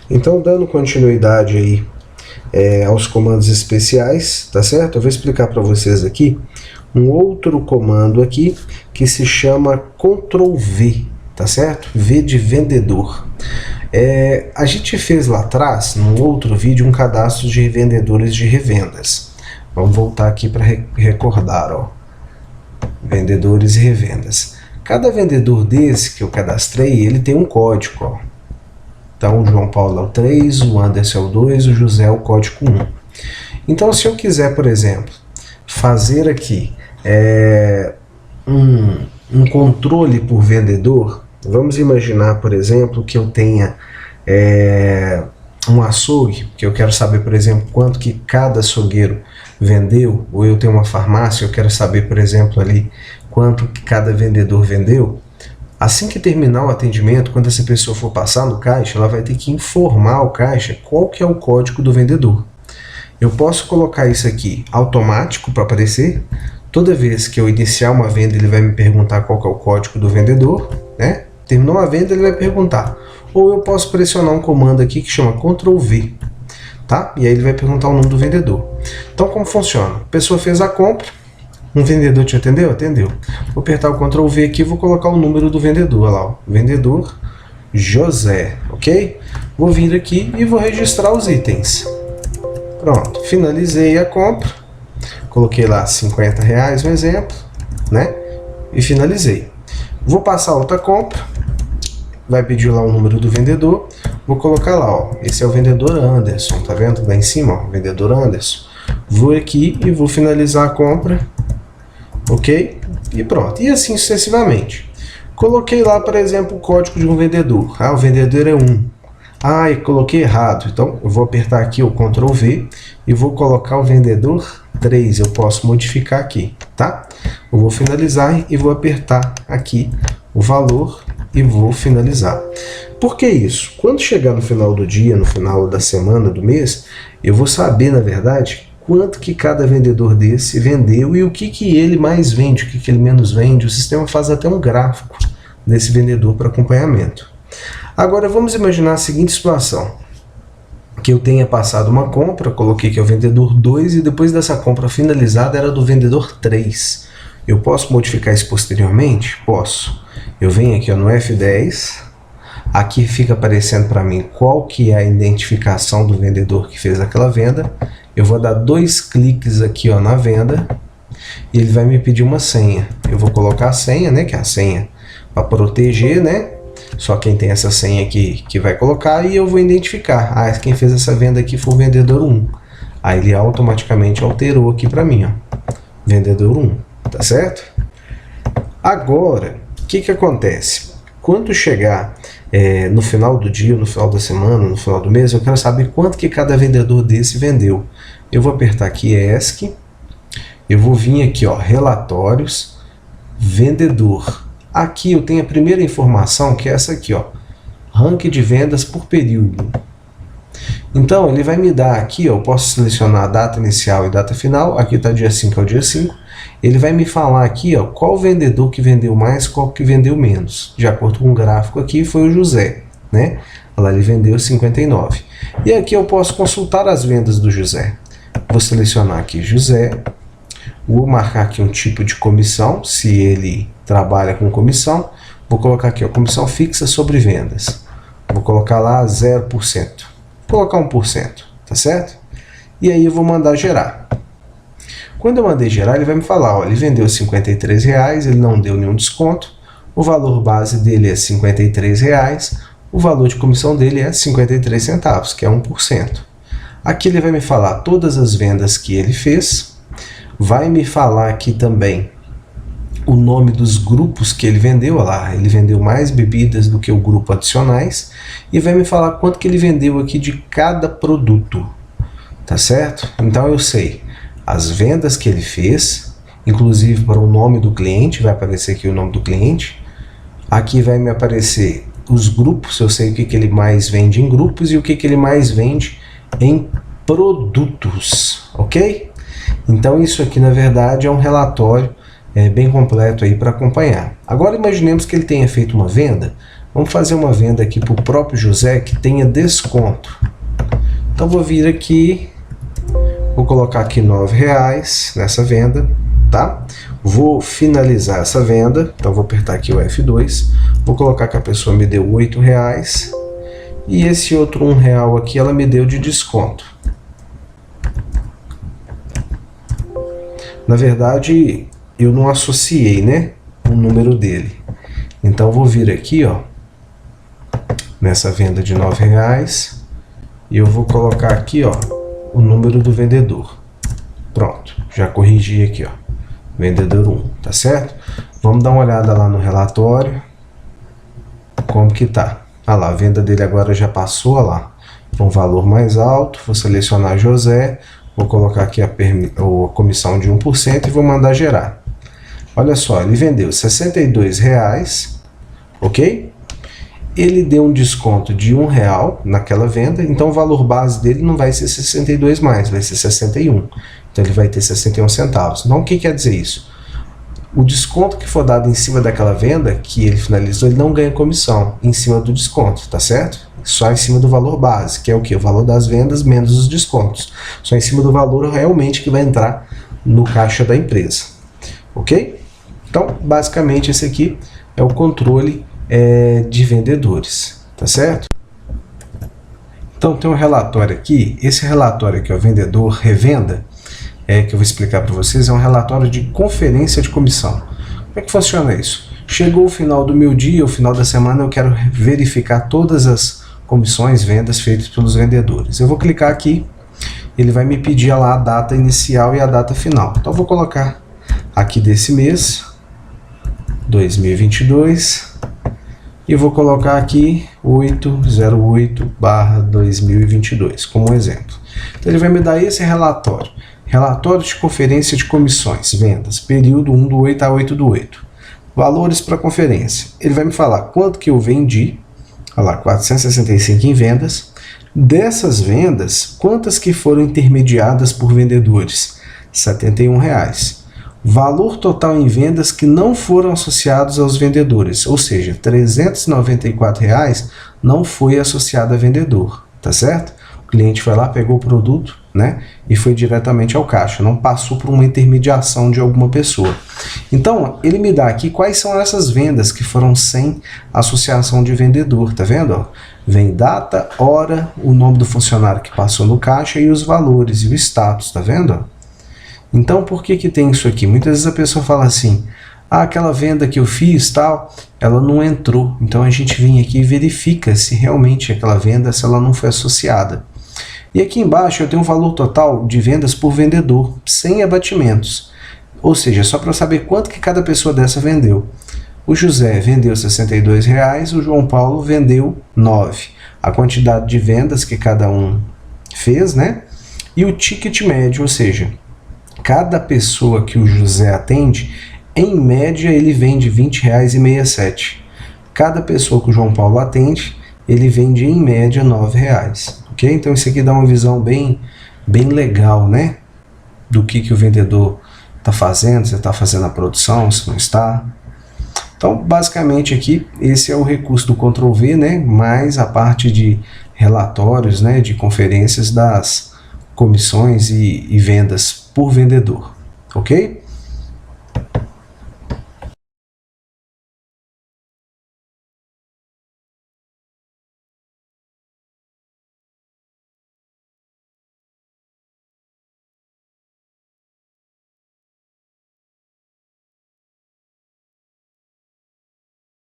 Então, dando continuidade aí aos comandos especiais, tá certo? Eu vou explicar para vocês aqui um outro comando aqui que se chama Ctrl V, tá certo? V de vendedor. A gente fez lá atrás, num outro vídeo, um cadastro de vendedores de revendas. Vamos voltar aqui para recordar, ó. Vendedores e revendas. Cada vendedor desse que eu cadastrei, ele tem um código, ó. Então, o João Paulo é o 3, o Anderson é o 2, o José é o código 1. Então, se eu quiser, por exemplo, fazer aqui um controle por vendedor, vamos imaginar, por exemplo, que eu tenha um açougue, que eu quero saber, por exemplo, quanto que cada açougueiro vendeu, ou eu tenho uma farmácia, eu quero saber, por exemplo, ali quanto que cada vendedor vendeu. Assim que terminar o atendimento, quando essa pessoa for passar no caixa, ela vai ter que informar o caixa qual que é o código do vendedor. Eu posso colocar isso aqui automático para aparecer. Toda vez que eu iniciar uma venda, ele vai me perguntar qual que é o código do vendedor, né? Terminou a venda, ele vai perguntar. Ou eu posso pressionar um comando aqui que chama Ctrl V, tá? E aí ele vai perguntar o nome do vendedor. Então, como funciona? A pessoa fez a compra, um vendedor te atendeu? Atendeu. Vou apertar o Ctrl V aqui e vou colocar o número do vendedor, olha lá, ó. Vendedor José, ok? Vou vir aqui e vou registrar os itens. Pronto, finalizei a compra. Coloquei lá R$50, um exemplo, né? E finalizei. Vou passar outra compra. Vai pedir lá o número do vendedor. Vou colocar lá, ó. Esse é o vendedor Anderson, tá vendo? Lá em cima, ó, vendedor Anderson. Vou aqui e vou finalizar a compra. Ok? E pronto. E assim sucessivamente. Coloquei lá, por exemplo, o código de um vendedor. Ah, o vendedor é 1. Ah, eu coloquei errado. Então, eu vou apertar aqui o Ctrl V e vou colocar o vendedor 3. Eu posso modificar aqui, tá? Eu vou finalizar e vou apertar aqui o valor e vou finalizar. Por que isso? Quando chegar no final do dia, no final da semana, do mês, eu vou saber, na verdade, quanto que cada vendedor desse vendeu e o que que ele mais vende, o que que ele menos vende. O sistema faz até um gráfico desse vendedor para acompanhamento. Agora vamos imaginar a seguinte situação, que eu tenha passado uma compra, coloquei que é o vendedor 2 e depois dessa compra finalizada era do vendedor 3. Eu posso modificar isso posteriormente? Posso. Eu venho aqui ó, no F10, aqui fica aparecendo para mim qual que é a identificação do vendedor que fez aquela venda. Eu vou dar 2 cliques aqui ó, na venda e ele vai me pedir uma senha. Eu vou colocar a senha, né, que é a senha para proteger, né? Só quem tem essa senha aqui que vai colocar e eu vou identificar. Ah, quem fez essa venda aqui foi o vendedor 1. Aí ele automaticamente alterou aqui para mim, ó. Vendedor 1, tá certo? Agora, o que que acontece? Quando chegar no final do dia, no final da semana, no final do mês, eu quero saber quanto que cada vendedor desse vendeu. Eu vou apertar aqui ESC, eu vou vir aqui, ó, relatórios, vendedor. Aqui eu tenho a primeira informação, que é essa aqui, ó, ranking de vendas por período. Então, ele vai me dar aqui, ó, eu posso selecionar a data inicial e data final, aqui está dia 5 é o dia 5. Ele vai me falar aqui, ó, qual vendedor que vendeu mais, qual que vendeu menos. De acordo com o gráfico aqui, foi o José, né? Lá ele vendeu 59. E aqui eu posso consultar as vendas do José. Vou selecionar aqui José, vou marcar aqui um tipo de comissão, se ele trabalha com comissão. Vou colocar aqui, ó, comissão fixa sobre vendas. Vou colocar lá 0%. Vou colocar 1%, tá certo? E aí eu vou mandar gerar. Quando eu mandei gerar, ele vai me falar, ó, ele vendeu R$53, ele não deu nenhum desconto, o valor base dele é R$53, o valor de comissão dele é 53 centavos, que é 1%. Aqui ele vai me falar todas as vendas que ele fez, vai me falar aqui também o nome dos grupos que ele vendeu, olha lá, ele vendeu mais bebidas do que o grupo adicionais, e vai me falar quanto que ele vendeu aqui de cada produto, tá certo? Então eu sei as vendas que ele fez, inclusive para o nome do cliente, vai aparecer aqui o nome do cliente. Aqui vai me aparecer os grupos, eu sei o que que ele mais vende em grupos e o que que ele mais vende em produtos, ok? Então isso aqui na verdade é um relatório bem completo aí para acompanhar. Agora imaginemos que ele tenha feito uma venda Vamos fazer uma venda aqui para o próprio José que tenha desconto. Então vou vir aqui, vou colocar aqui R$9 nessa venda, tá? Vou finalizar essa venda, então vou apertar aqui o F2, vou colocar que a pessoa me deu R$8 e esse outro R$1 aqui ela me deu de desconto. Na verdade, eu não associei, né, o número dele. Então vou vir aqui, ó, nessa venda de R$9 e eu vou colocar aqui, ó, o número do vendedor. Pronto, já corrigi aqui, ó, vendedor 1, tá certo? Vamos dar uma olhada lá no relatório, como que tá. Ah lá, a venda dele agora já passou, ó lá, para um valor mais alto. Vou selecionar José, vou colocar aqui a comissão de 1% e vou mandar gerar. Olha só, ele vendeu R$62, ok? Ele deu um desconto de R$1 naquela venda, então o valor base dele não vai ser 62 mais, vai ser 61. Então ele vai ter 61 centavos. Então o que quer dizer isso? O desconto que for dado em cima daquela venda que ele finalizou, ele não ganha comissão em cima do desconto, tá certo? Só em cima do valor base, que é o que? O valor das vendas menos os descontos. Só em cima do valor realmente que vai entrar no caixa da empresa, ok? Então, basicamente, esse aqui é o controle de vendedores, tá certo? Então, tem um relatório aqui. Esse relatório aqui, o vendedor revenda, que eu vou explicar para vocês, é um relatório de conferência de comissão. Como é que funciona isso? Chegou o final do meu dia, o final da semana, eu quero verificar todas as comissões, vendas feitas pelos vendedores. Eu vou clicar aqui, ele vai me pedir lá a data inicial e a data final. Então, eu vou colocar aqui desse mês, 2022, e vou colocar aqui 808/2022 como exemplo. Então, ele vai me dar esse relatório. Relatório de conferência de comissões, vendas, período 1 do 8 a 8 do 8. Valores para conferência. Ele vai me falar quanto que eu vendi, olha lá, 465 em vendas. Dessas vendas, quantas que foram intermediadas por vendedores? R$71. Valor total em vendas que não foram associados aos vendedores, ou seja, R$394 não foi associado a vendedor, tá certo? O cliente foi lá, pegou o produto, né, e foi diretamente ao caixa, não passou por uma intermediação de alguma pessoa. Então, ele me dá aqui quais são essas vendas que foram sem associação de vendedor, tá vendo? Ó? Vem data, hora, o nome do funcionário que passou no caixa e os valores e o status, tá vendo? Então, por que que tem isso aqui? Muitas vezes a pessoa fala assim, aquela venda que eu fiz, tal, ela não entrou. Então, a gente vem aqui e verifica se realmente aquela venda, se ela não foi associada. E aqui embaixo eu tenho um valor total de vendas por vendedor, sem abatimentos. Ou seja, só para saber quanto que cada pessoa dessa vendeu. O José vendeu R$62, o João Paulo vendeu 9. A quantidade de vendas que cada um fez, né? E o ticket médio, ou seja, cada pessoa que o José atende, em média, ele vende R$20,67. Cada pessoa que o João Paulo atende, ele vende em média R$9. Ok? Então isso aqui dá uma visão bem legal, né? Do que o vendedor está fazendo, se está fazendo a produção, se não está. Então, basicamente aqui, esse é o recurso do Ctrl+V, né? Mais a parte de relatórios, né? De conferências das comissões e vendas por vendedor. Ok?